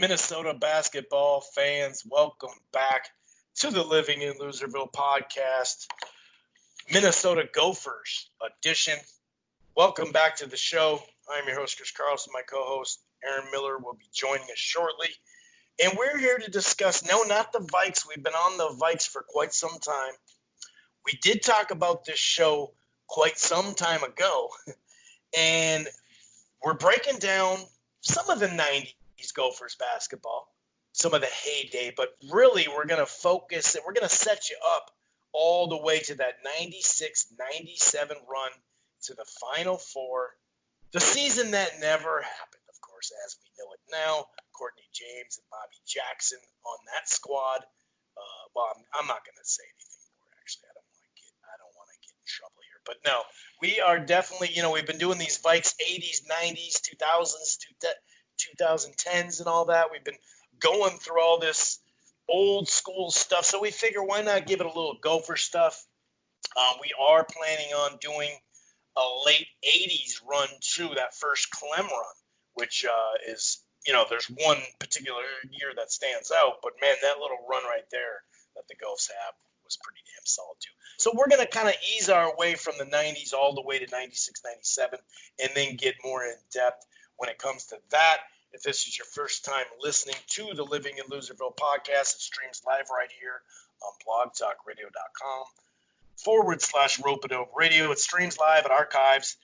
Minnesota basketball fans, welcome back to the Living in Loserville podcast, Minnesota Gophers edition. Welcome back to the show. I'm your host, Chris Carlson. My co-host, Aaron Miller, will be joining us shortly. And we're here to discuss, no, not the Vikes. We've been on the Vikes for quite some time. We did talk about this show quite some time ago. And we're breaking down some of the 90s Gophers basketball, some of the heyday, but really we're going to focus, we're going to set you up all the way to that 96-97 run to the Final Four, the season that never happened, of course, as we know it now. Courtney James and Bobby Jackson on that squad. I'm not going to say anything more, actually. I don't want to get in trouble here. But no, we are definitely, we've been doing these Vikes 80s, 90s, 2000s, 2010s and all that. We've been going through all this old school stuff. So we figure why not give it a little Gopher stuff. We are planning on doing a late 80s run too, that first Clem run, which is, there's one particular year that stands out. But, man, that little run right there that the Gophs have was pretty damn solid too. So we're going to kind of ease our way from the 90s all the way to 96, 97, and then get more in depth when it comes to that. If this is your first time listening to the Living in Loserville podcast, it streams live right here on blogtalkradio.com/Rope-A-Dope Radio. It streams live at archives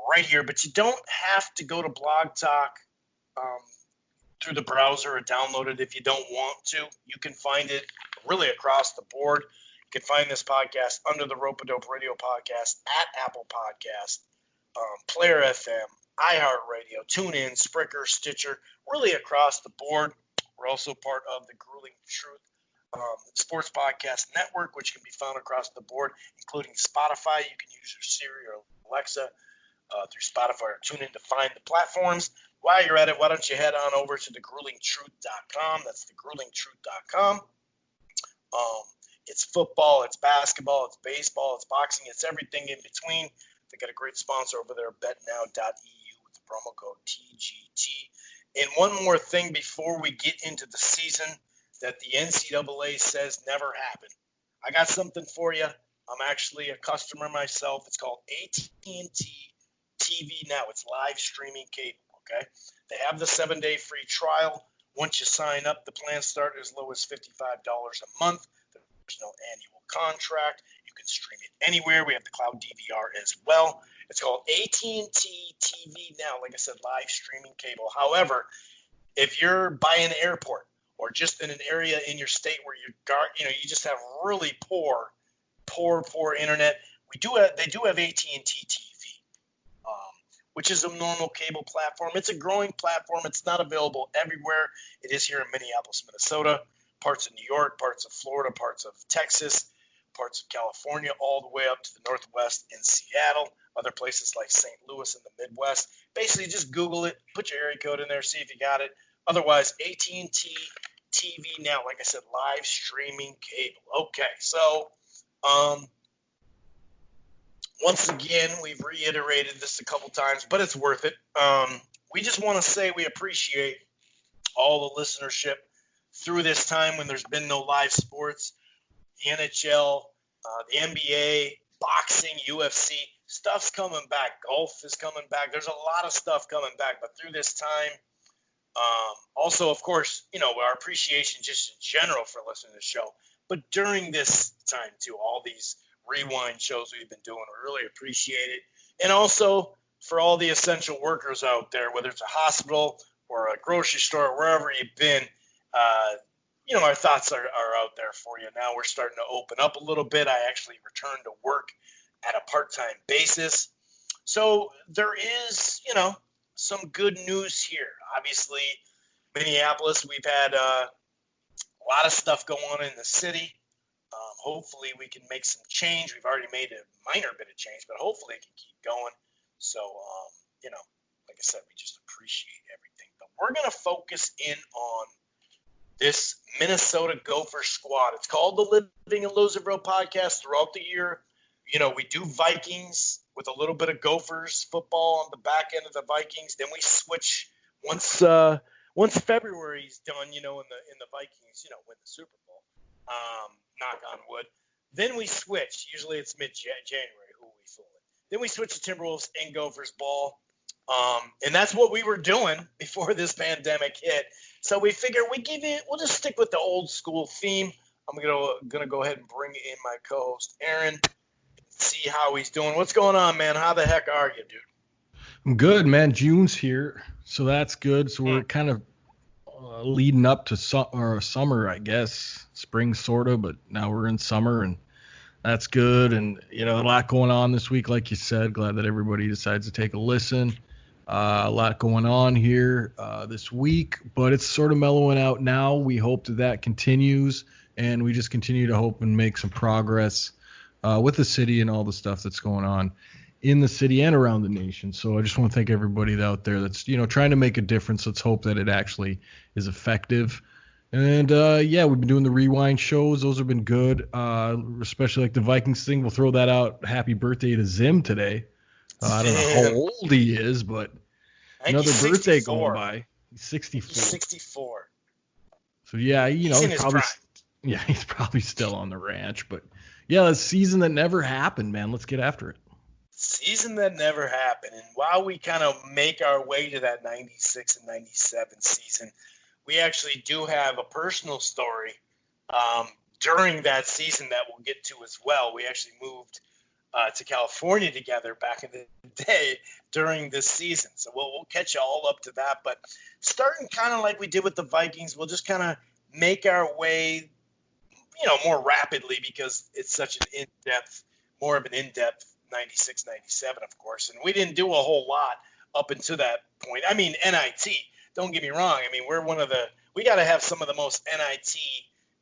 right here, but you don't have to go to Blog Talk through the browser or download it if you don't want to. You can find it really across the board. You can find this podcast under the Rope-A-Dope Radio podcast at Apple Podcast, Player FM, iHeartRadio, TuneIn, Spreaker, Stitcher, really across the board. We're also part of the Grueling Truth Sports Podcast Network, which can be found across the board, including Spotify. You can use your Siri or Alexa through Spotify or TuneIn to find the platforms. While you're at it, why don't you head on over to thegruelingtruth.com. That's thegruelingtruth.com. It's football, it's basketball, it's baseball, it's boxing, it's everything in between. They got a great sponsor over there, betnow.eu, with the promo code TGT. And one more thing before we get into the season that the NCAA says never happened. I got something for you. I'm actually a customer myself. It's called AT&T TV Now. It's live streaming cable, okay? They have the 7-day free trial. Once you sign up, the plans start as low as $55 a month. There's no annual contract. You can stream it anywhere. We have the cloud DVR as well. It's called AT&T TV Now. Like I said, live streaming cable. However, if you're by an airport or just in an area in your state where you just have really poor internet, they do have AT&T TV, which is a normal cable platform. It's a growing platform. It's not available everywhere. It is here in Minneapolis, Minnesota, parts of New York, parts of Florida, parts of Texas, parts of California, all the way up to the Northwest in Seattle, other places like St. Louis in the Midwest. Basically, just Google it, put your area code in there, see if you got it. Otherwise, AT&T TV Now, like I said, live streaming cable. Okay, so once again, we've reiterated this a couple times, but it's worth it. We just want to say we appreciate all the listenership through this time when there's been no live sports. The NHL, the NBA, boxing, UFC, stuff's coming back. Golf is coming back. There's a lot of stuff coming back, but through this time, also, of course, our appreciation just in general for listening to the show, but during this time too, all these rewind shows we've been doing, we really appreciate it. And also for all the essential workers out there, whether it's a hospital or a grocery store, wherever you've been, our thoughts are out there for you. Now we're starting to open up a little bit. I actually returned to work at a part-time basis. So there is, some good news here. Obviously, Minneapolis, we've had a lot of stuff go on in the city. Hopefully we can make some change. We've already made a minor bit of change, but hopefully it can keep going. So, like I said, we just appreciate everything. But we're going to focus in on this Minnesota Gopher squad. It's called the Living in Loserville podcast throughout the year. We do Vikings with a little bit of Gophers football on the back end of the Vikings. Then we switch once once February's done, and the Vikings, win the Super Bowl, knock on wood, then we switch. Usually it's mid-January. Who are we fooling? Then we switch to Timberwolves and Gophers ball. And that's what we were doing before this pandemic hit. So we figure we'll just stick with the old school theme. I'm gonna go ahead and bring in my co-host Aaron, see how he's doing. What's going on, man? How the heck are you, dude? I'm good, man. June's here, so that's good. So we're kind of leading up to summer, I guess. Spring, sort of, but now we're in summer, and that's good. And, a lot going on this week, like you said. Glad that everybody decides to take a listen. A lot going on here this week, but it's sort of mellowing out now. We hope that continues, and we just continue to hope and make some progress with the city and all the stuff that's going on in the city and around the nation. So I just want to thank everybody out there that's, trying to make a difference. Let's hope that it actually is effective. And, we've been doing the rewind shows. Those have been good, especially like the Vikings thing. We'll throw that out. Happy birthday to Zim today. I don't know how old he is, but another birthday going by. He's 64. He's 64. So, yeah, he's in his prime. Yeah, he's probably still on the ranch. But, yeah, a season that never happened, man. Let's get after it. Season that never happened. And while we kind of make our way to that 96 and 97 season, we actually do have a personal story during that season that we'll get to as well. We actually moved to California together back in the day during this season. So we'll catch you all up to that. But starting kind of like we did with the Vikings, we'll just kind of make our way, more rapidly because it's such an more of an in-depth 96, 97, of course. And we didn't do a whole lot up until that point. I mean, NIT, don't get me wrong. I mean, we got to have some of the most NIT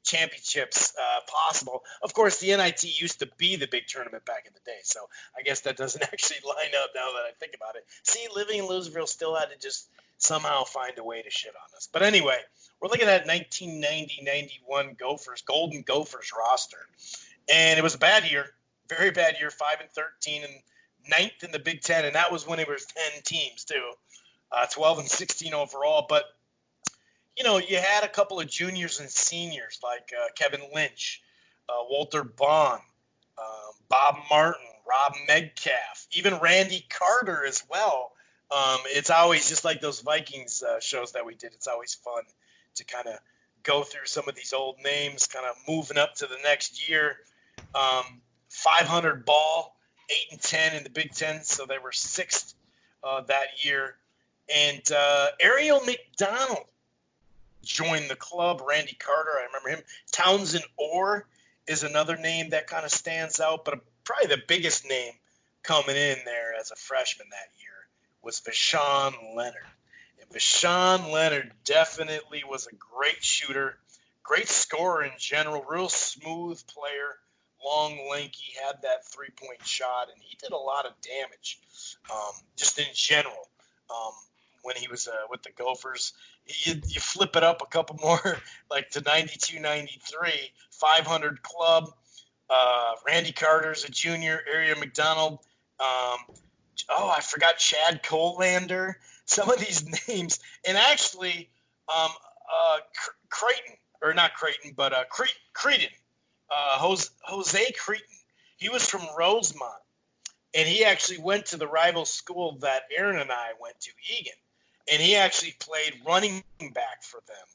championships possible. Of course, the NIT used to be the big tournament back in the day, so I guess that doesn't actually line up now that I think about it. See, living in Loserville still had to just somehow find a way to shit on us. But anyway, we're looking at 1990-91 Golden Gophers roster, and it was a bad year, very bad year, 5-13 and 9th in the Big Ten, and that was when it was 10 teams too, 12-16 overall. But you had a couple of juniors and seniors like Kevin Lynch, Walter Bond, Bob Martin, Rob Metcalf, even Randy Carter as well. It's always just like those Vikings shows that we did. It's always fun to kind of go through some of these old names, kind of moving up to the next year. 500 ball, 8-10 in the Big Ten, so they were 6th that year. And Ariel McDonald joined the club. Randy Carter, I remember him. Townsend Orr is another name that kind of stands out, but probably the biggest name coming in there as a freshman that year was Vashon Leonard. And Vashon Leonard definitely was a great shooter, great scorer in general, real smooth player, long, lanky, had that three-point shot, and he did a lot of damage just in general. When he was with the Gophers, you flip it up a couple more, like to 92, 93, 500 club. Randy Carter's a junior. Ariel McDonald. I forgot Chad Colander. Some of these names, and actually, Creighton, or not Creighton, but Cretin. Jose Cretin. He was from Rosemont, and he actually went to the rival school that Aaron and I went to, Egan. And he actually played running back for them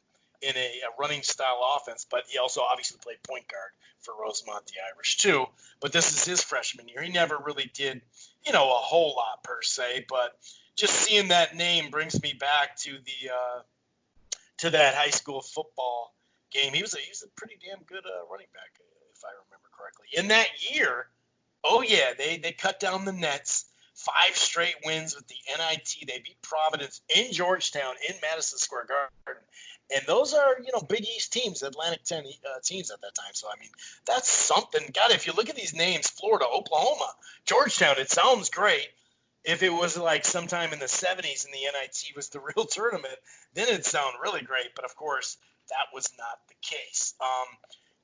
in a running style offense, but he also obviously played point guard for Rosemont the Irish too. But this is his freshman year. He never really did, a whole lot per se, but just seeing that name brings me back to to that high school football game. He was a pretty damn good running back, if I remember correctly. In that year, they cut down the nets. 5 straight wins with the NIT. They beat Providence in Georgetown in Madison Square Garden. And those are, Big East teams, Atlantic 10 teams at that time. So, I mean, that's something. God, if you look at these names, Florida, Oklahoma, Georgetown, it sounds great. If it was like sometime in the 70s and the NIT was the real tournament, then it'd sound really great. But, of course, that was not the case.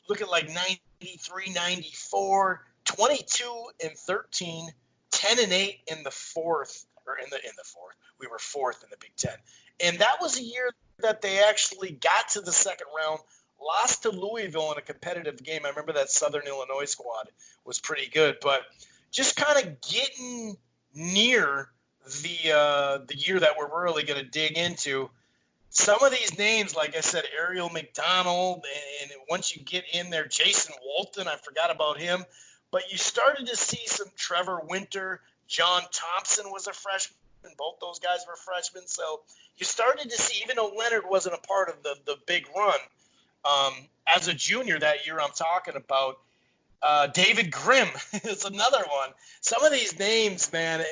Look at like 93, 94, 22-13. 10-8 in the fourth, or in the fourth. We were 4th in the Big Ten, and that was a year that they actually got to the second round, lost to Louisville in a competitive game. I remember that Southern Illinois squad was pretty good, but just kind of getting near the year that we're really going to dig into. Some of these names, like I said, Ariel McDonald, and once you get in there, Jason Walton, I forgot about him. But you started to see some Trevor Winter. John Thompson was a freshman. Both those guys were freshmen. So you started to see, even though Leonard wasn't a part of the big run, as a junior that year I'm talking about, David Grimm is another one. Some of these names, man,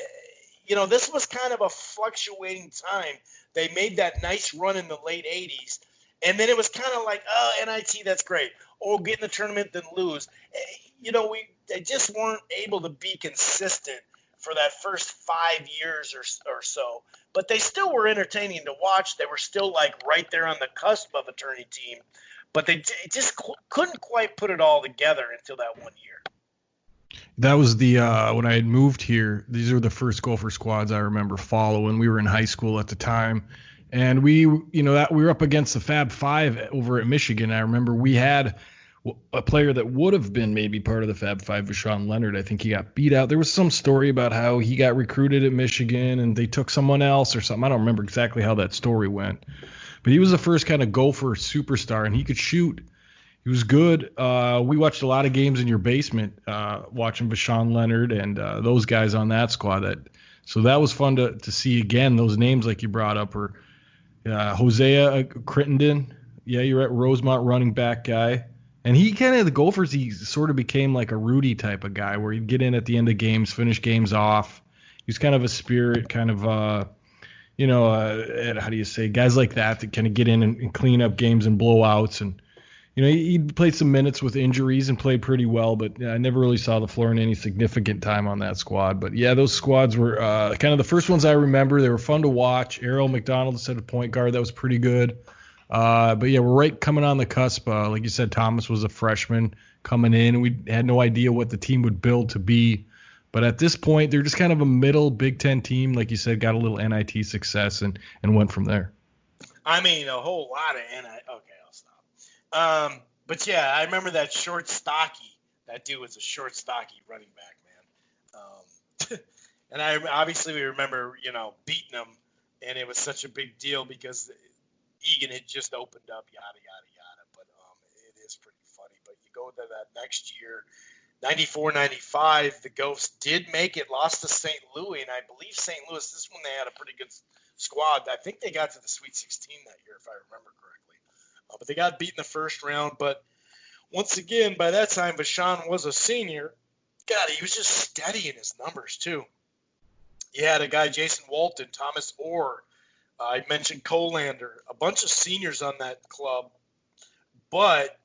this was kind of a fluctuating time. They made that nice run in the late 80s. And then it was kind of like, NIT, that's great. Or get in the tournament, then lose. They just weren't able to be consistent for that first 5 years or so. But they still were entertaining to watch. They were still like right there on the cusp of a tourney team. But they just couldn't quite put it all together until that one year. That was the when I had moved here. These were the first Gopher squads I remember following. We were in high school at the time, and we were up against the Fab Five over at Michigan. I remember we had a player that would have been maybe part of the Fab Five, Vashawn Leonard. I think he got beat out. There was some story about how he got recruited at Michigan and they took someone else or something. I don't remember exactly how that story went, but he was the first kind of Gopher superstar, and he could shoot. He was good. We watched a lot of games in your basement, watching Vashawn Leonard and those guys on that squad. So that was fun to see again. Those names like you brought up were Hosea Crittenden. Yeah, you're at Rosemont, running back guy. And he kind of, the Gophers, he sort of became like a Rudy type of guy where he'd get in at the end of games, finish games off. He was kind of a spirit, kind of, how do you say, guys like that kind of get in and clean up games and blowouts. And, he played some minutes with injuries and played pretty well, but I never really saw the floor in any significant time on that squad. But, yeah, those squads were kind of the first ones I remember. They were fun to watch. Ariel McDonald set a point guard. That was pretty good. But, yeah, we're right coming on the cusp. Like you said, Thomas was a freshman coming in. We had no idea what the team would build to be. But at this point, they're just kind of a middle Big Ten team. Like you said, got a little NIT success and went from there. I mean, a whole lot of NIT. Okay, I'll stop. But, yeah, I remember that short, stocky. That dude was a short, stocky running back, man. And we remember, beating him. And it was such a big deal because Egan had just opened up, yada, yada, yada. But it is pretty funny. But you go to that next year, 94-95, the Gophers did make it, lost to St. Louis. And I believe St. Louis, this one they had a pretty good squad. I think they got to the Sweet 16 that year, if I remember correctly. But they got beat in the first round. But once again, by that time, Vashawn was a senior. God, he was just steady in his numbers, too. You had a guy, Jason Walton, Thomas Orr. I mentioned Colander, a bunch of seniors on that club. But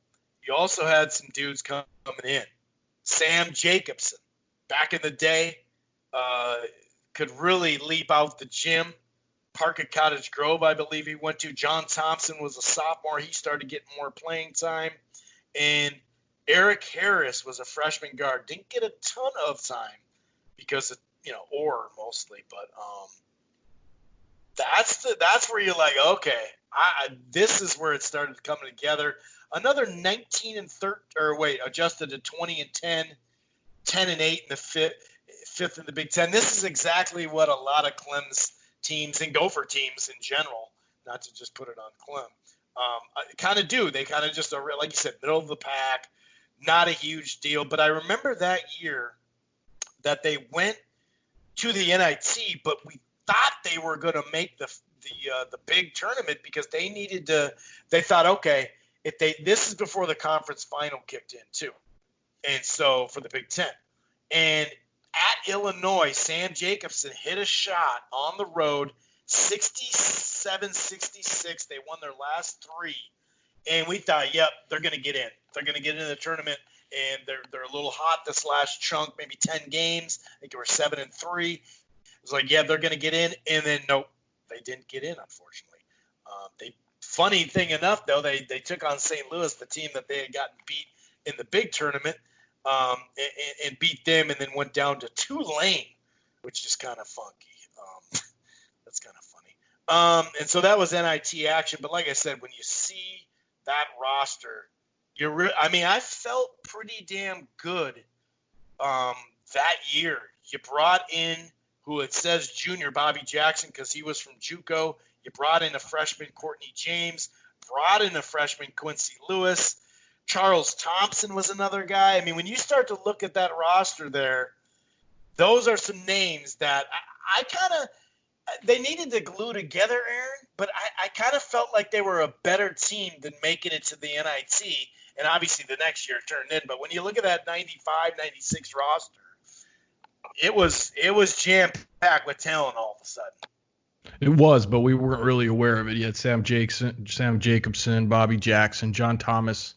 you also had some dudes coming in. Sam Jacobson, back in the day, could really leap out the gym. Park at Cottage Grove, I believe he went to. John Thompson was a sophomore. He started getting more playing time. And Eric Harris was a freshman guard. Didn't get a ton of time because of, Orr mostly. But that's where you're like, okay, this is where it started coming together. Another adjusted to 20-10, 10-8 in the fifth in the Big Ten. This is exactly what a lot of Clem's teams and Gopher teams in general, not to just put it on Clem, kind of do. They kind of just are, like you said, middle of the pack, not a huge deal. But I remember that year that they went to the NIT, but we thought they were going to make the big tournament because they needed to. They thought, okay, this is before the conference final kicked in too, and so for the Big Ten, and at Illinois, Sam Jacobson hit a shot on the road, 67-66. They won their last three, and we thought, yep, they're going to get in. They're going to get into the tournament, and they're a little hot this last chunk, maybe 10 games. I think they were 7-3. It was like, yeah, they're going to get in, and then nope, they didn't get in, unfortunately. Funny thing enough, though, they took on St. Louis, the team that they had gotten beat in the big tournament, and beat them, and then went down to Tulane, which is kind of funky. That's kind of funny. And so that was NIT action. But like I said, when you see that roster, I felt pretty damn good that year. You brought in who it says junior Bobby Jackson because he was from JUCO. You brought in a freshman Courtney James, brought in a freshman Quincy Lewis. Charles Thompson was another guy. I mean, when you start to look at that roster there, those are some names that I kind of – they needed to glue together, Aaron, but I kind of felt like they were a better team than making it to the NIT. And obviously the next year it turned in. But when you look at that 95, 96 roster, it was jam-packed with talent all of a sudden. It was, but we weren't really aware of it yet. Sam Jacobson, Bobby Jackson, John Thomas,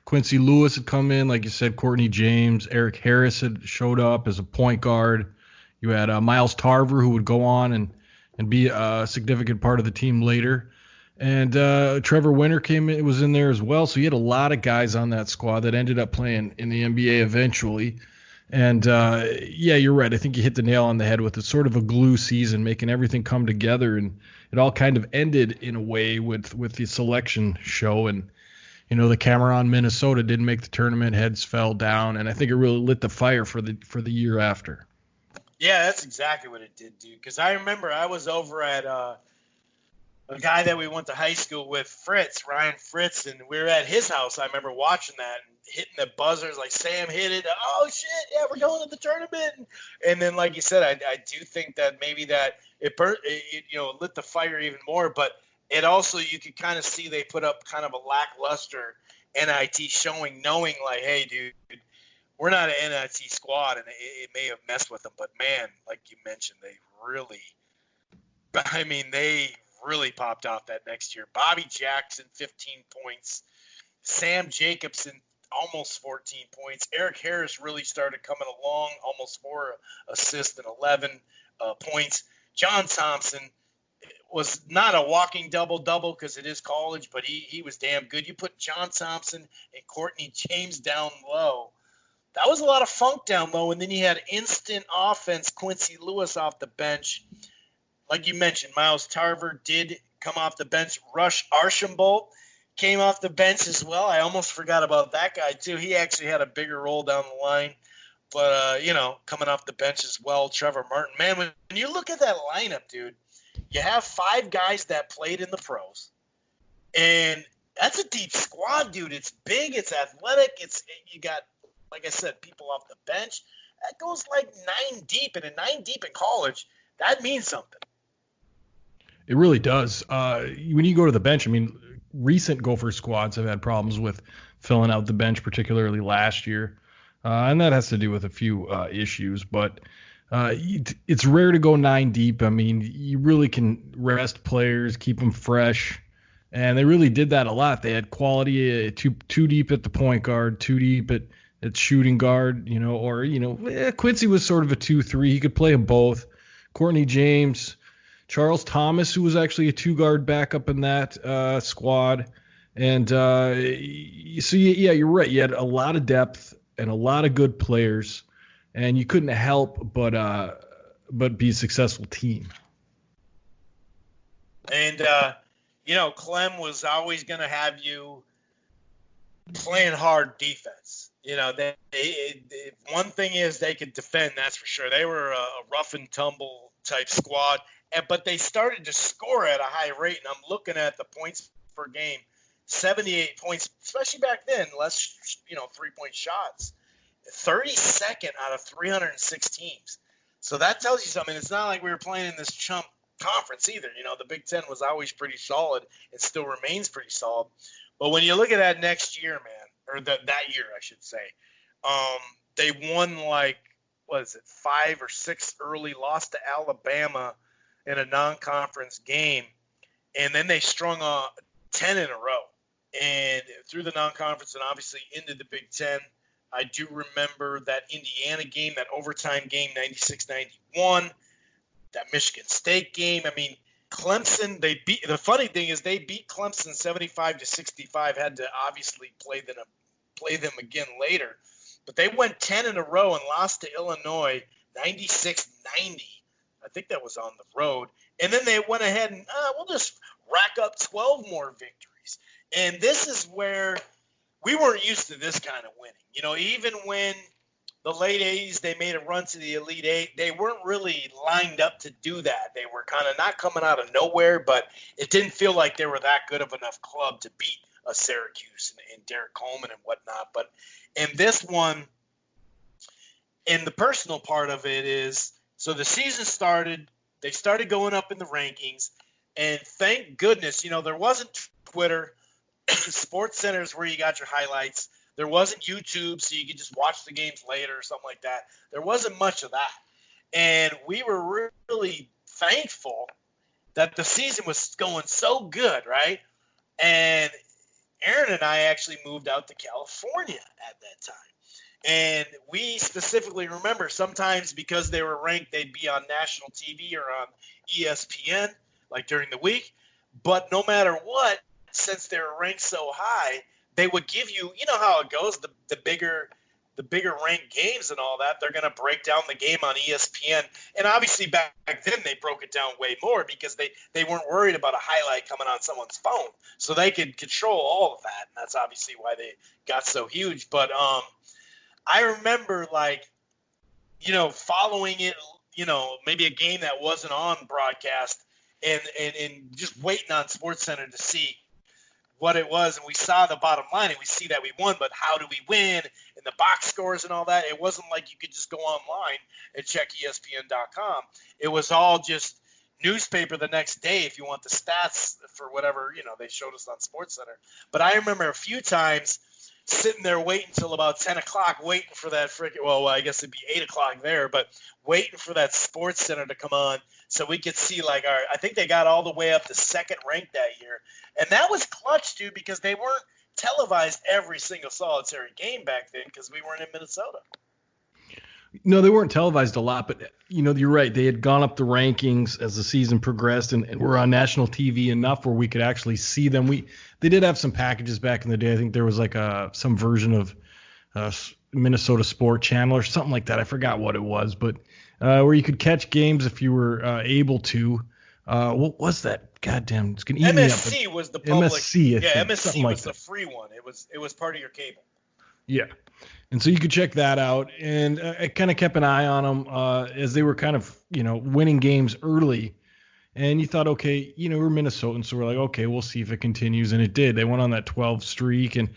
Quincy Lewis had come in, like you said, Courtney James, Eric Harris had showed up as a point guard. You had Miles Tarver, who would go on and be a significant part of the team later. And Trevor Winter was in there as well. So you had a lot of guys on that squad that ended up playing in the NBA eventually. And, yeah, you're right. I think you hit the nail on the head with it. Sort of a glue season, making everything come together. And it all kind of ended in a way with the selection show. And, you know, the Cameron, Minnesota didn't make the tournament. Heads fell down. And I think it really lit the fire for the year after. Yeah, that's exactly what it did, dude. Because I remember I was over at a guy that we went to high school with, Ryan Fritz, and we were at his house. I remember watching that and hitting the buzzers like Sam hit it. Oh, shit, yeah, we're going to the tournament. And then, like you said, I do think that maybe that it lit the fire even more. But it also, you could kind of see they put up kind of a lackluster NIT showing, knowing like, hey, dude, we're not an NIT squad, and it may have messed with them. But, man, like you mentioned, they really popped off that next year. Bobby Jackson, 15 points. Sam Jacobson, almost 14 points. Eric Harris really started coming along, almost 4 assists and 11 points. John Thompson was not a walking double-double because it is college, but he was damn good. You put John Thompson and Courtney James down low. That was a lot of funk down low, and then you had instant offense, Quincy Lewis off the bench. Like you mentioned, Miles Tarver did come off the bench. Rush Archambault came off the bench as well. I almost forgot about that guy, too. He actually had a bigger role down the line. But, coming off the bench as well, Trevor Martin. Man, when you look at that lineup, dude, you have 5 guys that played in the pros. And that's a deep squad, dude. It's big. It's athletic. You got, like I said, people off the bench. That goes like 9 deep. And 9 deep in college, that means something. It really does. When you go to the bench, I mean, recent Gopher squads have had problems with filling out the bench, particularly last year. And that has to do with a few issues. But it's rare to go 9 deep. I mean, you really can rest players, keep them fresh. And they really did that a lot. They had quality, two deep at the point guard, 2 deep at shooting guard, Quincy was sort of a 2-3. He could play them both. Courtney James, Charles Thomas, who was actually a 2-guard backup in that squad. And you're right. You had a lot of depth and a lot of good players, and you couldn't help but be a successful team. And, Clem was always going to have you playing hard defense. One thing is they could defend, that's for sure. They were a rough and tumble type squad, but they started to score at a high rate. And I'm looking at the points per game, 78 points, especially back then, less, 3-point shots. 32nd out of 306 teams. So that tells you something. It's not like we were playing in this chump conference either. The Big Ten was always pretty solid. It still remains pretty solid. But when you look at that next year, man, or that year, I should say, they won 5 or 6 early, lost to Alabama in a non-conference game, and then they strung 10 in a row. And through the non-conference and obviously into the Big Ten, I do remember that Indiana game, that overtime game, 96-91, that Michigan State game. I mean, Clemson, the funny thing is they beat Clemson 75-65, had to obviously play them again later. But they went 10 in a row and lost to Illinois 96-90. I think that was on the road. And then they went ahead and we'll just rack up 12 more victories. And this is where we weren't used to this kind of winning. Even when the late 80s they made a run to the Elite Eight, they weren't really lined up to do that. They were kind of not coming out of nowhere, but it didn't feel like they were that good of enough club to beat a Syracuse and Derek Coleman and whatnot. But in this one, and the personal part of it is, so the season started, they started going up in the rankings, and thank goodness, there wasn't Twitter, Sports Center is where you got your highlights. There wasn't YouTube, so you could just watch the games later or something like that. There wasn't much of that. And we were really thankful that the season was going so good, right? And Aaron and I actually moved out to California at that time. And we specifically remember sometimes because they were ranked, they'd be on national TV or on ESPN, like during the week. But no matter what, since they were ranked so high, they would give you, how it goes, the bigger ranked games and all that, they're going to break down the game on ESPN. And obviously back then they broke it down way more because they weren't worried about a highlight coming on someone's phone. So they could control all of that. And that's obviously why they got so huge. But I remember following it, maybe a game that wasn't on broadcast and just waiting on SportsCenter to see what it was. And we saw the bottom line and we see that we won, but how do we win and the box scores and all that? It wasn't like you could just go online and check ESPN.com. It was all just newspaper the next day if you want the stats for whatever, they showed us on SportsCenter. But I remember a few times sitting there waiting until about 10 o'clock, waiting for that I guess it'd be 8 o'clock there, but waiting for that SportsCenter to come on so we could see I think they got all the way up to second ranked that year. And that was clutch, dude, because they weren't televised every single solitary game back then because we weren't in Minnesota. No, they weren't televised a lot, but you're right. They had gone up the rankings as the season progressed, and were on national TV enough where we could actually see them. They did have some packages back in the day. I think there was some version of Minnesota Sport Channel or something like that. I forgot what it was, but where you could catch games if you were able to. What was that? Goddamn, it's gonna eat me up. MSC was the public. MSC, yeah, think, MSC was the free one. It was part of your cable. Yeah. And so you could check that out. And I kind of kept an eye on them as they were kind of, winning games early. And you thought, okay, we're Minnesotans, so we're like, okay, we'll see if it continues. And it did. They went on that 12 streak and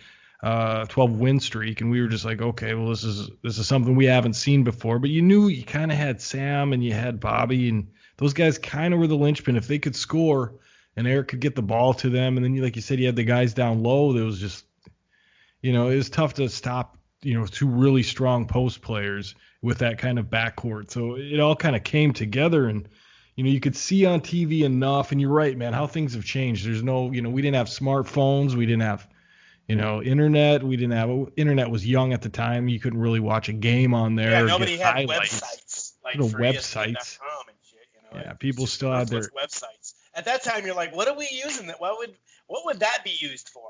12 win streak. And we were just like, okay, well, this is something we haven't seen before. But you knew you kind of had Sam and you had Bobby, and those guys kind of were the linchpin. If they could score and Eric could get the ball to them, and then, like you said, you had the guys down low, there was just, it was tough to stop two really strong post players with that kind of backcourt. So it all kind of came together, and, you could see on TV enough. And you're right, man, how things have changed. There's no, we didn't have smartphones. We didn't have, internet. Internet was young at the time. You couldn't really watch a game on there. Yeah, nobody had websites. Websites. And shit, Yeah, people still had their websites. At that time, you're like, what are we using? What would that be used for?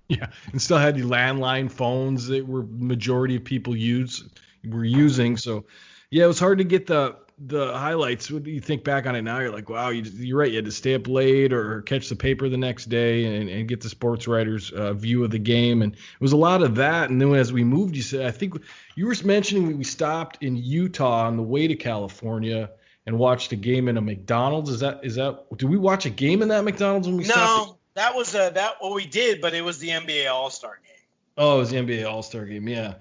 Yeah, and still had the landline phones that were majority of people were using. So, yeah, it was hard to get the highlights. When you think back on it now, you're like, wow, you're right. You had to stay up late or catch the paper the next day and get the sports writers' view of the game. And it was a lot of that. And then as we moved, you said, I think you were mentioning we stopped in Utah on the way to California and watched a game in a McDonald's. Is that? Did we watch a game in that McDonald's when we stopped? No. That was we did, but it was the NBA All-Star game. Oh, it was the NBA All-Star game, yeah.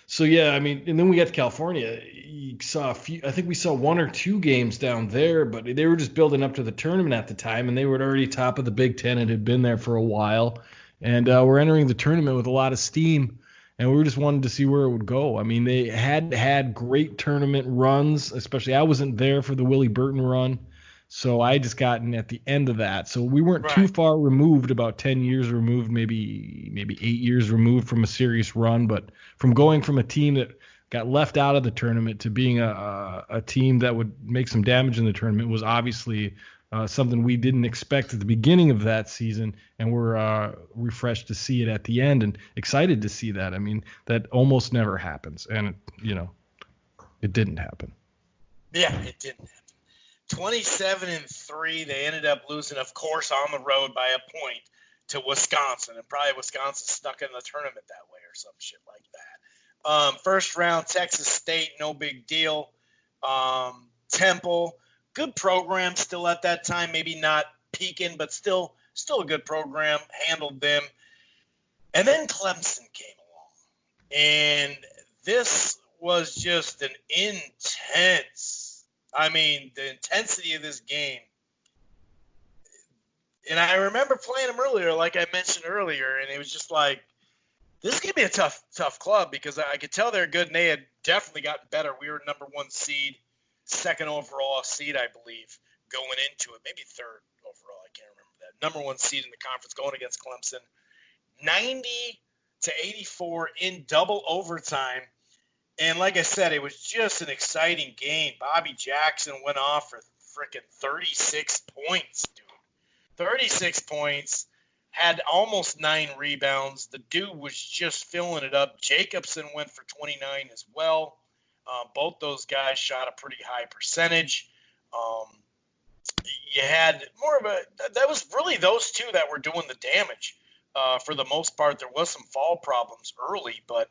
So yeah, I mean, and then we got to California. You saw I think we saw one or two games down there, but they were just building up to the tournament at the time, and they were already top of the Big Ten and had been there for a while. And we're entering the tournament with a lot of steam, and we just wanted to see where it would go. I mean, they had great tournament runs, especially I wasn't there for the Willie Burton run. So I just gotten at the end of that. So we weren't too far removed, about 10 years removed, maybe 8 years removed from a serious run. But from going from a team that got left out of the tournament to being a team that would make some damage in the tournament was obviously something we didn't expect at the beginning of that season. And we're refreshed to see it at the end and excited to see that. I mean, that almost never happens. And, it didn't happen. Yeah, it didn't happen. 27-3. They ended up losing, of course, on the road by a point to Wisconsin, and probably Wisconsin stuck in the tournament that way or some shit like that. First round, Texas State, no big deal. Temple, good program still at that time, maybe not peaking, but still a good program, handled them. And then Clemson came along, and this was just an intense, the intensity of this game. And I remember playing them earlier, like I mentioned earlier, and it was just like, this could be a tough club, because I could tell they're good, and they had definitely gotten better. We were number 1 seed, second overall seed, I believe, going into it, maybe third overall. I can't remember that. Number 1 seed in the conference going against Clemson, 90-84 in double overtime. And like I said, it was just an exciting game. Bobby Jackson went off for freaking 36 points, dude. 36 points, had almost 9 rebounds. The dude was just filling it up. Jacobson went for 29 as well. Both those guys shot a pretty high percentage. You had more of that was really those two that were doing the damage. For the most part, there was some foul problems early, but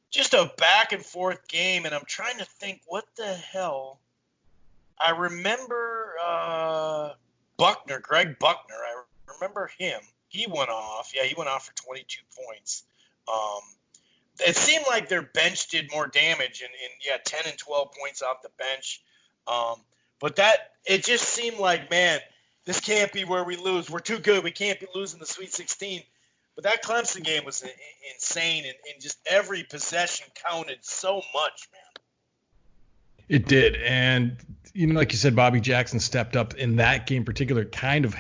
just a back and forth game. And I'm trying to think, what the hell? I remember Greg Buckner. I remember him. He went off. Yeah, he went off for 22 points. It seemed like their bench did more damage, and 10 and 12 points off the bench. But it just seemed like, man, this can't be where we lose. We're too good. We can't be losing the Sweet 16. But that Clemson game was insane, and just every possession counted so much, man. It did, and like you said, Bobby Jackson stepped up in that game in particular, kind of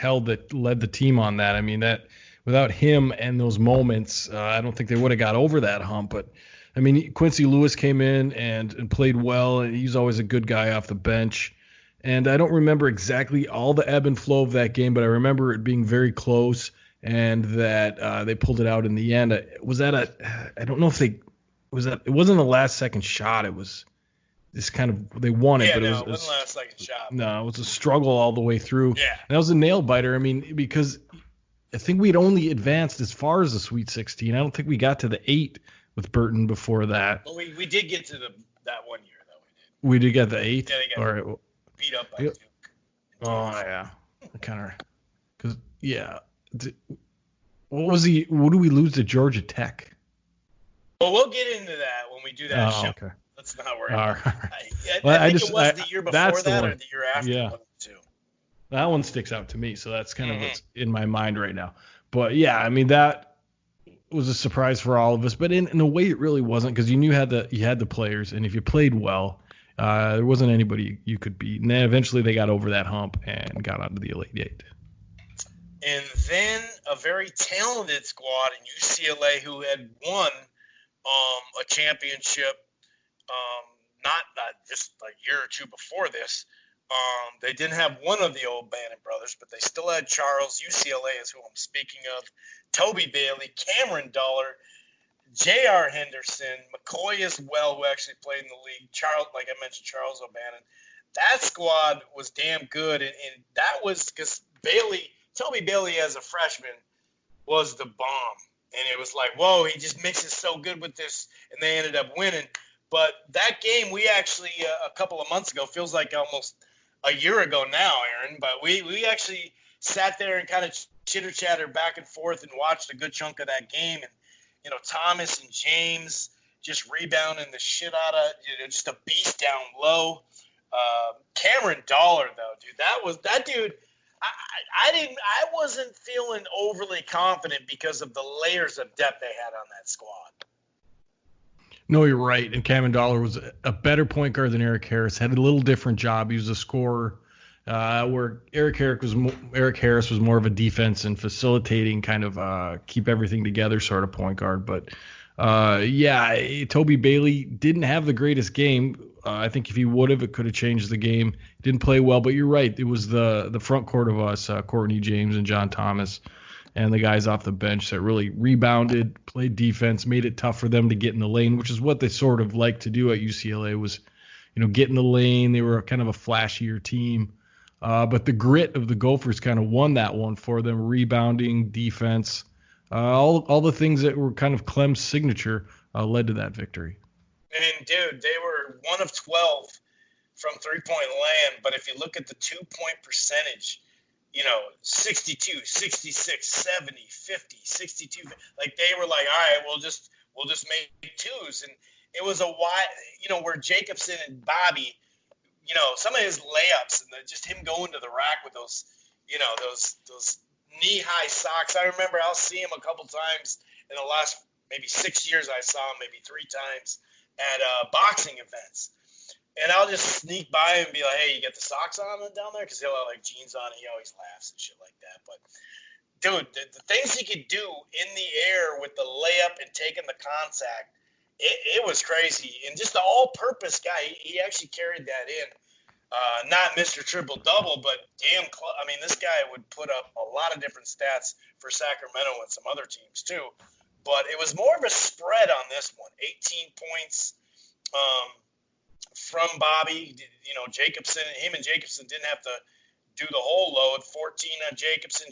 led the team on that. That without him and those moments, I don't think they would have got over that hump. But Quincy Lewis came in and played well, and he's always a good guy off the bench. And I don't remember exactly all the ebb and flow of that game, but I remember it being very close, and that they pulled it out in the end. I don't know if it wasn't a last second shot. It was this kind of, they won it, but it wasn't a last second shot. No, it was a struggle all the way through. Yeah. And that was a nail biter. because I think we'd only advanced as far as the Sweet 16. I don't think we got to the 8 with Burton before that. Well, we did get to that 1 year, though. We did get the 8? Yeah, they got beat up by Duke. Oh, yeah. What do we lose to Georgia Tech? Well, we'll get into that when we do that show. Okay. Let's not worry. All right. I think it was the year before that or the year after. Yeah. That one sticks out to me, so that's kind of what's in my mind right now. But yeah, that was a surprise for all of us. But in a way, it really wasn't, because you knew you had the players, and if you played well, there wasn't anybody you could beat. And then eventually they got over that hump and got onto the Elite Eight. And then a very talented squad in UCLA who had won a championship not just a year or two before this. They didn't have one of the old Bannon brothers, but they still had Charles. UCLA is who I'm speaking of. Toby Bailey, Cameron Dollar, J.R. Henderson, McCoy as well, who actually played in the league. Charles, like I mentioned, Charles O'Bannon. That squad was damn good, and that was because Toby Bailey as a freshman was the bomb. And it was like, whoa, he just mixes so good with this, and they ended up winning. But that game, we actually, a couple of months ago, feels like almost a year ago now, Aaron, but we actually sat there and kind of chitter-chatter back and forth and watched a good chunk of that game. And, Thomas and James just rebounding the shit out of, just a beast down low. Cameron Dollar, though, dude, that dude, I wasn't feeling overly confident because of the layers of depth they had on that squad. No, you're right. And Cameron Dollar was a better point guard than Eric Harris. Had a little different job. He was a scorer, where Eric Harris was more of a defense and facilitating, kind of keep everything together sort of point guard. But Toby Bailey didn't have the greatest game. I think if he would have, it could have changed the game. Didn't play well, but you're right. It was the front court of us, Courtney James and John Thomas, and the guys off the bench that really rebounded, played defense, made it tough for them to get in the lane, which is what they sort of like to do at UCLA, was get in the lane. They were kind of a flashier team. But the grit of the Gophers kind of won that one for them. Rebounding, defense, all the things that were kind of Clem's signature led to that victory. And, dude, they were 1 of 12 from three-point land. But if you look at the two-point percentage, 62, 66, 70, 50, 62. Like, they were like, all right, we'll just make twos. And it was a wide, where Jacobson and Bobby, some of his layups and just him going to the rack with those, those knee-high socks. I remember I'll see him a couple times in the last maybe 6 years. I saw him maybe 3 times at boxing events. And I'll just sneak by him and be like, hey, you got the socks on down there? Because he'll have, like, jeans on, and he always laughs and shit like that. But, dude, the things he could do in the air with the layup and taking the contact, it was crazy. And just the all-purpose guy, he actually carried that in. Not Mr. Triple-Double, but damn close. I mean, this guy would put up a lot of different stats for Sacramento and some other teams, too. But it was more of a spread on this one. 18 points. From Bobby, Jacobson, him and Jacobson didn't have to do the whole load. 14 on Jacobson.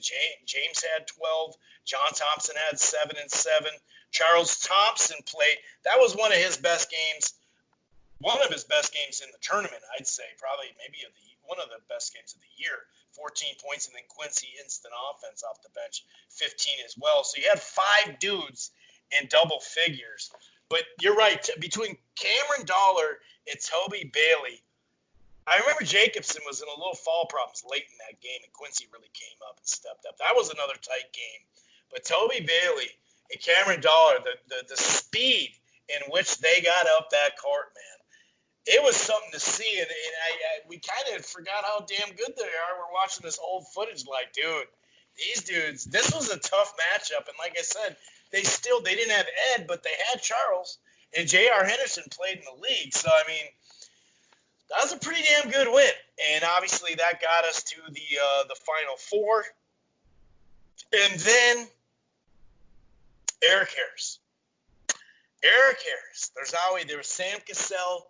James had 12. John Thompson had 7 and 7. Charles Thompson played. That was one of his best games. One of his best games in the tournament, I'd say. Probably maybe one of the best games of the year. 14 points, and then Quincy instant offense off the bench, 15 as well. So you had 5 dudes in double figures. But you're right. Between Cameron Dollar and Toby Bailey, I remember Jacobson was in a little fall problems late in that game, and Quincy really came up and stepped up. That was another tight game. But Toby Bailey and Cameron Dollar, the speed in which they got up that court, man, it was something to see. And we kind of forgot how damn good they are. We're watching this old footage like, dude, these dudes, this was a tough matchup. And like I said, they didn't have Ed, but they had Charles, and J.R. Henderson played in the league. So, I mean, that was a pretty damn good win. And obviously that got us to the Final Four. And then Eric Harris. There was Sam Cassell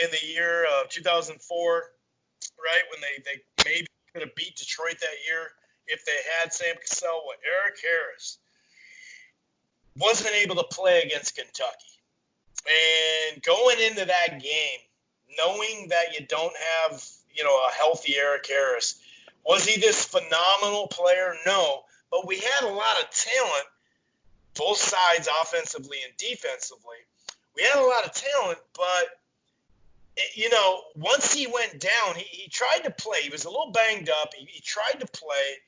in the year of 2004, right, when they maybe could have beat Detroit that year if they had Sam Cassell. Well, Eric Harris wasn't able to play against Kentucky. And going into that game, knowing that you don't have, a healthy Eric Harris, was he this phenomenal player? No. But we had a lot of talent, both sides, offensively and defensively. We had a lot of talent, but, once he went down, he tried to play. He was a little banged up. He tried to play.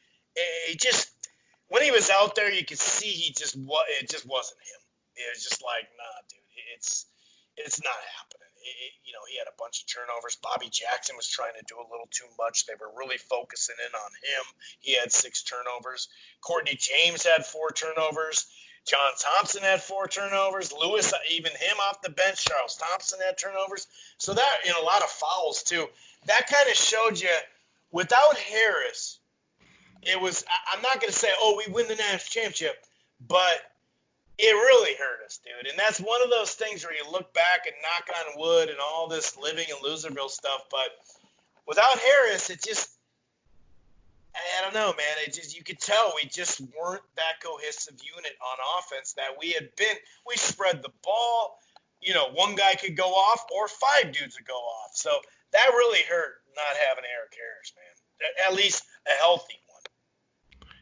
When he was out there, you could see it just wasn't him. It was just like, nah, dude, it's not happening. He had a bunch of turnovers. Bobby Jackson was trying to do a little too much. They were really focusing in on him. He had 6 turnovers. Courtney James had 4 turnovers. John Thompson had 4 turnovers. Lewis, even him off the bench. Charles Thompson had turnovers. So that, a lot of fouls too. That kind of showed you, without Harris, it was, I'm not going to say, we win the national championship, but it really hurt us, dude. And that's one of those things where you look back and knock on wood and all this living in Loserville stuff. But without Harris, it just, I don't know, man. You could tell we just weren't that cohesive unit on offense that we had been. We spread the ball. One guy could go off or 5 dudes would go off. So that really hurt not having Eric Harris, man. At least a healthy one.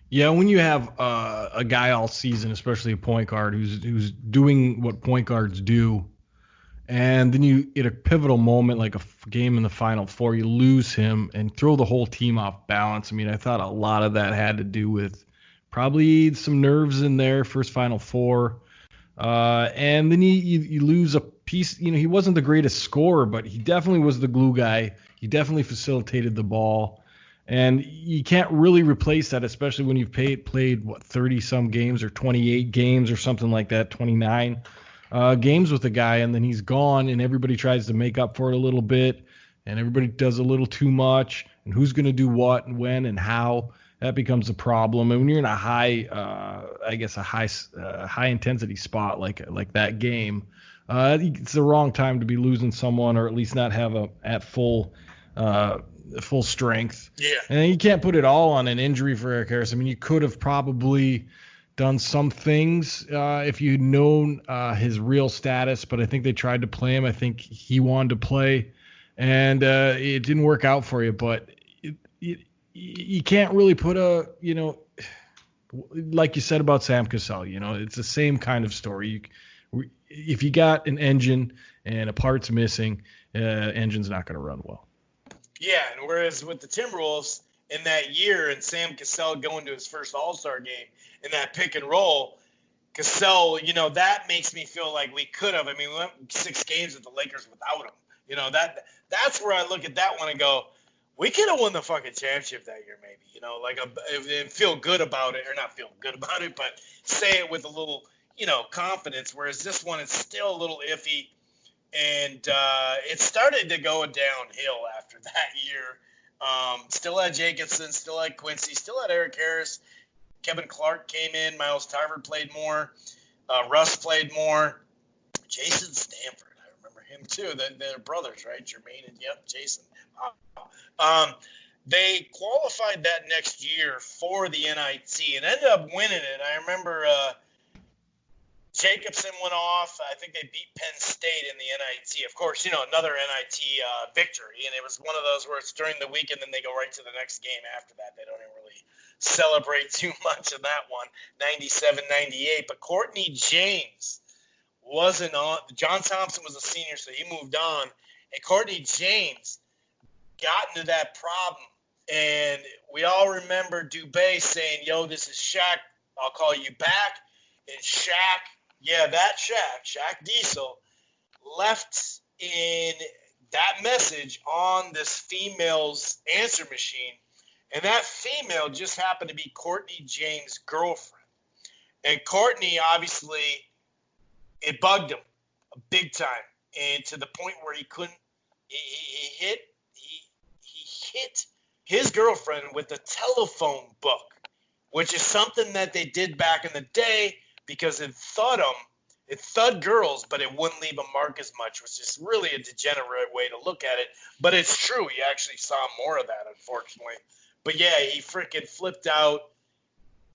Yeah, when you have a guy all season, especially a point guard who's doing what point guards do, and then you, at a pivotal moment like a game in the Final Four, you lose him and throw the whole team off balance. I mean, I thought a lot of that had to do with probably some nerves in there, first Final Four. And then you lose a piece. He wasn't the greatest scorer, but he definitely was the glue guy. He definitely facilitated the ball. And you can't really replace that, especially when you've played 30-some games or 28 games or something like that, 29 games with a guy, and then he's gone, and everybody tries to make up for it a little bit, and everybody does a little too much, and who's going to do what and when and how, that becomes a problem. And when you're in a high intensity spot like that game, It's the wrong time to be losing someone, or at least not have a at full strength. Yeah. And you can't put it all on an injury for Eric Harris. I mean, you could have probably done some things if you'd known his real status, but I think they tried to play him. I think he wanted to play, and it didn't work out for you. But you can't really put like you said about Sam Cassell, it's the same kind of story. If you got an engine and a part's missing, engine's not going to run well. Yeah, and whereas with the Timberwolves in that year and Sam Cassell going to his first All-Star game in that pick and roll, Cassell, that makes me feel like we could have. I mean, we went 6 games with the Lakers without him. That's where I look at that one and go, we could have won the fucking championship that year, maybe. And feel good about it, or not feel good about it, but say it with a little, confidence. Whereas this one is still a little iffy, and it started to go downhill after that year. Still had Jacobson, still had Quincy, still had Eric Harris. Kevin Clark came in. Miles Tarver played more. Russ played more. Jason Stanford, I remember him too. They're brothers, right? Jermaine and Jason. They qualified that next year for the NIT and ended up winning it. I remember Jacobson went off. I think they beat Penn State in the NIT. Of course, another NIT victory, and it was one of those where it's during the week and then they go right to the next game after that. They don't even really celebrate too much in that one, 97-98. But Courtney James wasn't on. John Thompson was a senior, so he moved on. And Courtney James got into that problem. And we all remember Dubé saying, "Yo, this is Shaq. I'll call you back." And Shaq, Shaq Diesel, left in that message on this female's answer machine. And that female just happened to be Courtney James' girlfriend. And Courtney, obviously, it bugged him big time. And to the point where he couldn't, he hit his girlfriend with a telephone book, which is something that they did back in the day because it thud girls, but it wouldn't leave a mark as much, which is really a degenerate way to look at it. But it's true. You actually saw more of that, unfortunately. But yeah, he freaking flipped out,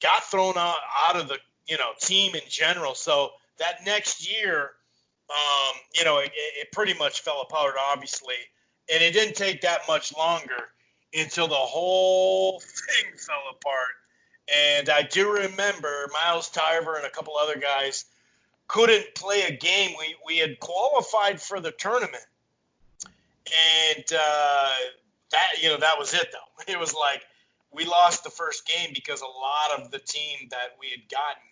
got thrown out of the team in general. So that next year, it pretty much fell apart, obviously, and it didn't take that much longer until the whole thing fell apart. And I do remember Miles Tarver and a couple other guys couldn't play a game. We had qualified for the tournament, and that was it though. It was like we lost the first game because a lot of the team that we had gotten,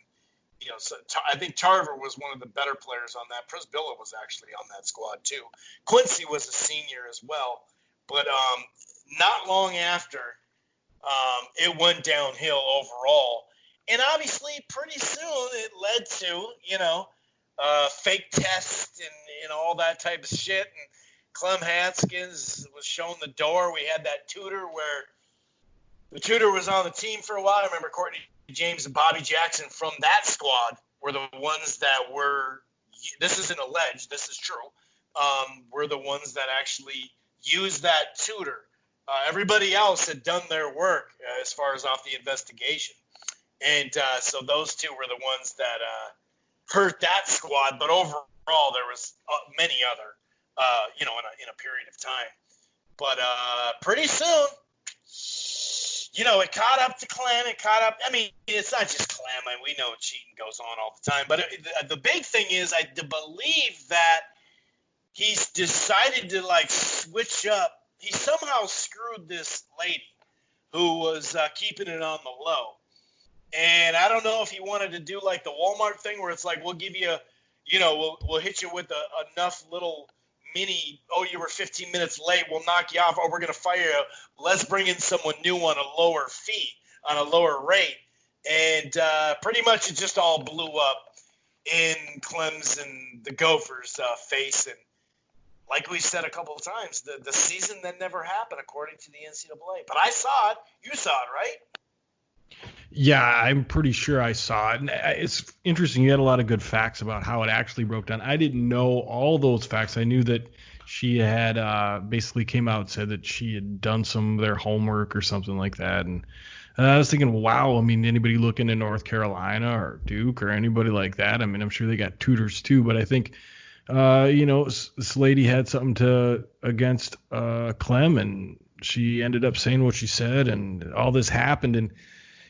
so I think Tarver was one of the better players on that. Prisbilla was actually on that squad too. Quincy was a senior as well, but not long after, it went downhill overall. And obviously, pretty soon, it led to, fake tests and all that type of shit. And Clem Haskins was shown the door. We had that tutor where the tutor was on the team for a while. I remember Courtney James and Bobby Jackson from that squad were the ones that were – this isn't alleged, this is true – were the ones that actually used that tutor. Everybody else had done their work as far as off the investigation. And so those two were the ones that hurt that squad. But overall, there was many other, in a period of time. But pretty soon, it caught up to Clem. I mean, it's not just Clem. I mean, we know cheating goes on all the time. But the big thing is I believe that he's decided to, switch up. He somehow screwed this lady who was keeping it on the low. And I don't know if he wanted to do like the Walmart thing where it's like, we'll give you, we'll hit you with enough little mini, you were 15 minutes late, we'll knock you off, we're going to fire you. Let's bring in someone new on a lower fee, on a lower rate. And pretty much it just all blew up in Clem's and the Gophers' face. And like we said a couple of times, the season that never happened according to the NCAA. But I saw it. You saw it, right? Yeah, I'm pretty sure I saw it. And it's interesting. You had a lot of good facts about how it actually broke down. I didn't know all those facts. I knew that she had basically came out and said that she had done some of their homework or something like that. And I was thinking, wow, I mean, anybody looking in North Carolina or Duke or anybody like that, I mean, I'm sure they got tutors too, but I think, this lady had something against Clem, and she ended up saying what she said, and all this happened. And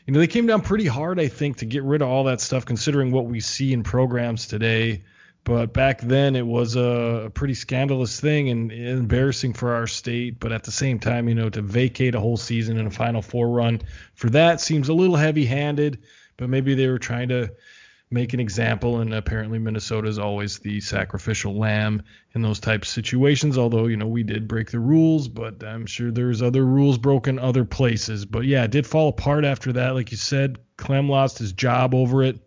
they came down pretty hard, I think, to get rid of all that stuff, considering what we see in programs today. But back then, it was a pretty scandalous thing and embarrassing for our state. But at the same time, to vacate a whole season in a Final Four run for that seems a little heavy-handed. But maybe they were trying to make an example, and apparently Minnesota is always the sacrificial lamb in those types of situations, although, we did break the rules, but I'm sure there's other rules broken other places. But yeah, it did fall apart after that. Like you said, Clem lost his job over it,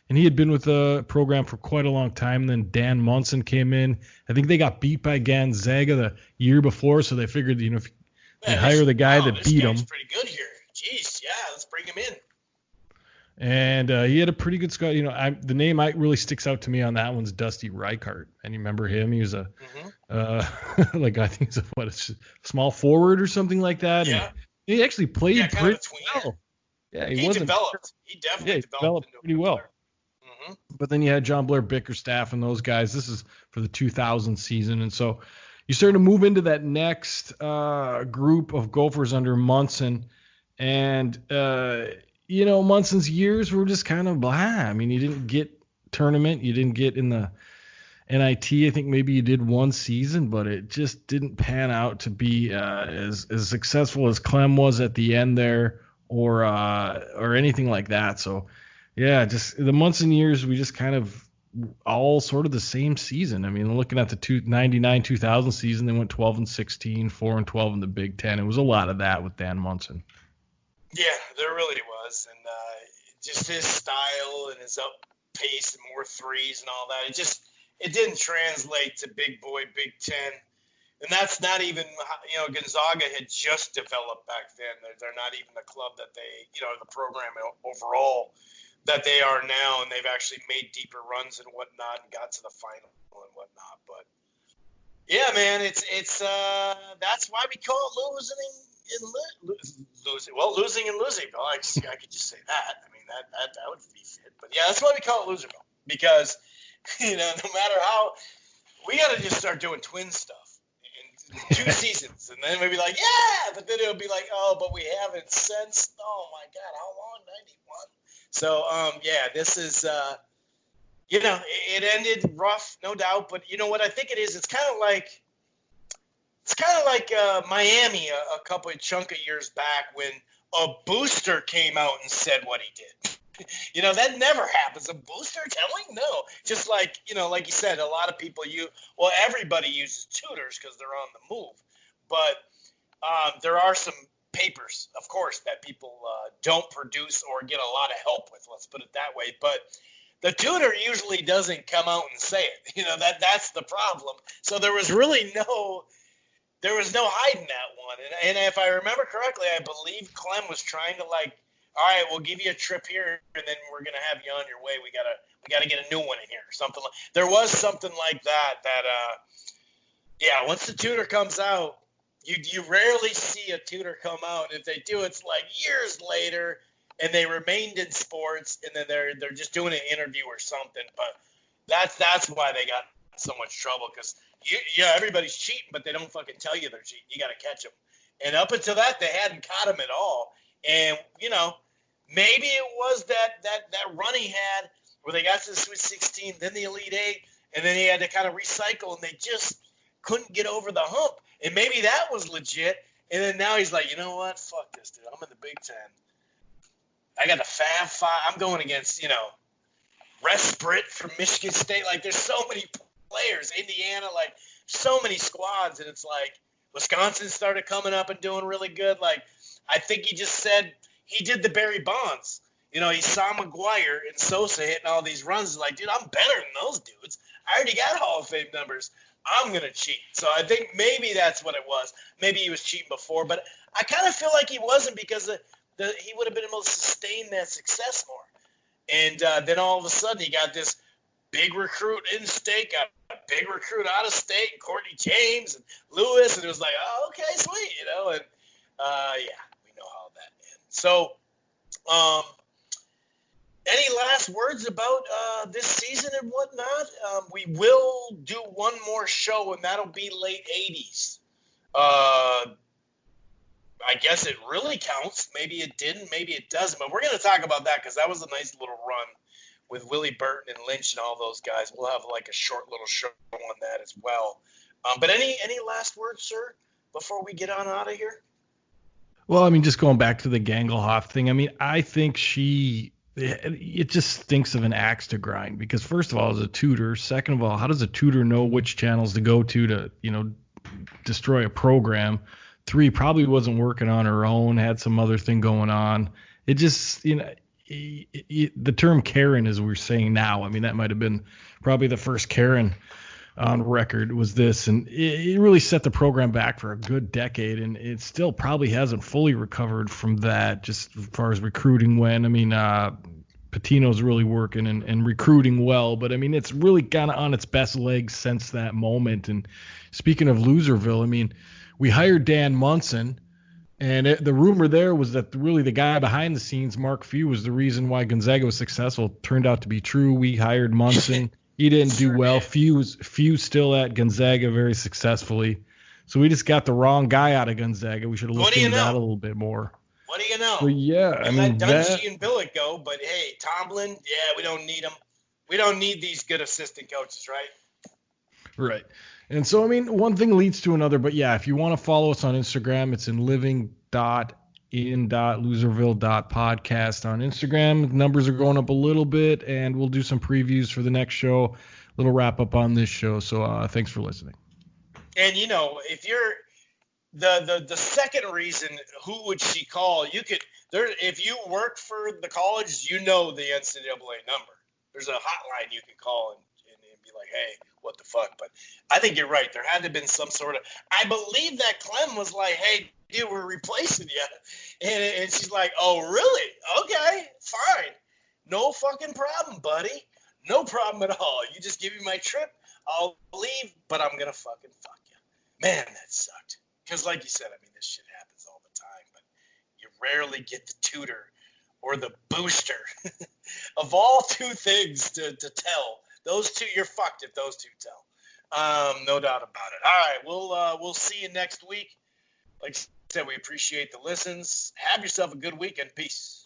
and he had been with the program for quite a long time. Then Dan Munson came in. I think they got beat by Gonzaga the year before, so they figured, if they hire the guy that beat him. This guy's pretty good here. Jeez, yeah, let's bring him in. And he had a pretty good squad. The name really sticks out to me on that one's Dusty Reichart. And you remember him? He was a I think he's a small forward or something like that. Yeah. And he actually played pretty well. Yeah, he developed. He definitely developed pretty well. Mm-hmm. But then you had John Blair Bickerstaff and those guys. This is for the 2000 season, and so you start to move into that next group of Gophers under Munson, and Munson's years were just kind of blah. I mean, you didn't get tournament. You didn't get in the NIT. I think maybe you did one season, but it just didn't pan out to be as successful as Clem was at the end there or anything like that. So, yeah, just the Munson years, we just kind of all sort of the same season. I mean, looking at the 99-2000 season, they went 12-16, 4-12 in the Big Ten. It was a lot of that with Dan Munson. Yeah, there really was, and just his style and his up pace and more threes and all that. It didn't translate to big boy Big Ten, and that's not even Gonzaga had just developed back then. They're not even the club that they the program overall that they are now, and they've actually made deeper runs and whatnot and got to the final and whatnot. But yeah, man, it's that's why we call it losing and losing. Well, I could just say that. I mean, that would be fit. But yeah, that's why we call it Loserville, because no matter how, we got to just start doing twin stuff in 2 seasons, and then we'd be like, yeah, but then it would be like, oh, but we haven't since. Oh my God, how long? 91. So yeah, this is it ended rough, no doubt. But you know what I think it is? It's kind of like Miami a couple of chunk of years back when a booster came out and said what he did. That never happens. A booster telling? No. Just like, like you said, a lot of people everybody uses tutors because they're on the move. But there are some papers, of course, that people don't produce or get a lot of help with. Let's put it that way. But the tutor usually doesn't come out and say it. That's the problem. So there was really no hiding that one. And if I remember correctly, I believe Clem was trying to all right, we'll give you a trip here, and then we're gonna have you on your way. We gotta get a new one in here. Something there was something like that. Once the tutor comes out, you rarely see a tutor come out. And if they do, it's like years later, and they remained in sports, and then they're just doing an interview or something. But that's why they got so much trouble, because everybody's cheating, but they don't fucking tell you they're cheating. You got to catch them. And up until that, they hadn't caught him at all. And maybe it was that run he had where they got to the Sweet 16, then the Elite Eight, and then he had to kind of recycle, and they just couldn't get over the hump. And maybe that was legit. And then now he's like, you know what? Fuck this, dude. I'm in the Big Ten. I got the Fab Five. I'm going against Resprit from Michigan State. Like, there's so many players. Indiana, so many squads, and it's like Wisconsin started coming up and doing really good. Like, I think he just said he did the Barry Bonds. He saw McGuire and Sosa hitting all these runs. Like, dude, I'm better than those dudes. I already got Hall of Fame numbers. I'm going to cheat. So I think maybe that's what it was. Maybe he was cheating before, but I kind of feel like he wasn't, because he would have been able to sustain that success more. And then all of a sudden he got this big recruit in state, got a big recruit out of state, Courtney James and Lewis, and it was like, oh, okay, sweet, and yeah, we know how that ends. So, any last words about this season and whatnot? We will do one more show, and that'll be late 80s. I guess it really counts. Maybe it didn't, maybe it doesn't, but we're going to talk about that because that was a nice little run with Willie Burton and Lynch and all those guys. We'll have like a short little show on that as well. But any last words, sir, before we get on out of here? Well, I mean, just going back to the Gangelhoff thing, I mean, I think it just stinks of an axe to grind because first of all, as a tutor, second of all, how does a tutor know which channels to go to, destroy a program? 3, probably wasn't working on her own, had some other thing going on. It just, the term Karen, as we're saying now, I mean, that might have been probably the first Karen on record was this, and it really set the program back for a good decade, and it still probably hasn't fully recovered from that just as far as recruiting went. I mean, Patino's really working and recruiting well, but I mean, it's really kind of on its best legs since that moment. And speaking of Loserville, I mean, we hired Dan Munson, and the rumor there was that really the guy behind the scenes, Mark Few, was the reason why Gonzaga was successful. Turned out to be true. We hired Munson. He didn't do well. Few's still at Gonzaga very successfully. So we just got the wrong guy out of Gonzaga. We should have looked into that a little bit more. What do you know? But yeah, I mean, let Dungy and Billick go, but hey, Tomlin, yeah, we don't need him. We don't need these good assistant coaches, right? Right. And so, I mean, one thing leads to another. But yeah, if you want to follow us on Instagram, it's in living.in.loserville.podcast on Instagram. Numbers are going up a little bit, and we'll do some previews for the next show, little wrap up on this show. So thanks for listening. And, if you're the second reason, who would she call? If you work for the college, the NCAA number. There's a hotline you can call and be like, hey, what the fuck? But I think you're right. There had to have been some sort of – I believe that Clem was like, hey, dude, we're replacing you. And she's like, oh, really? Okay, fine. No fucking problem, buddy. No problem at all. You just give me my trip. I'll leave, but I'm going to fucking fuck you. Man, that sucked. Because like you said, I mean, this shit happens all the time. But you rarely get the tutor or the booster. Of all two things to tell, those two, you're fucked if those two tell. No doubt about it. All right, we'll see you next week. Like I said, we appreciate the listens. Have yourself a good weekend. Peace.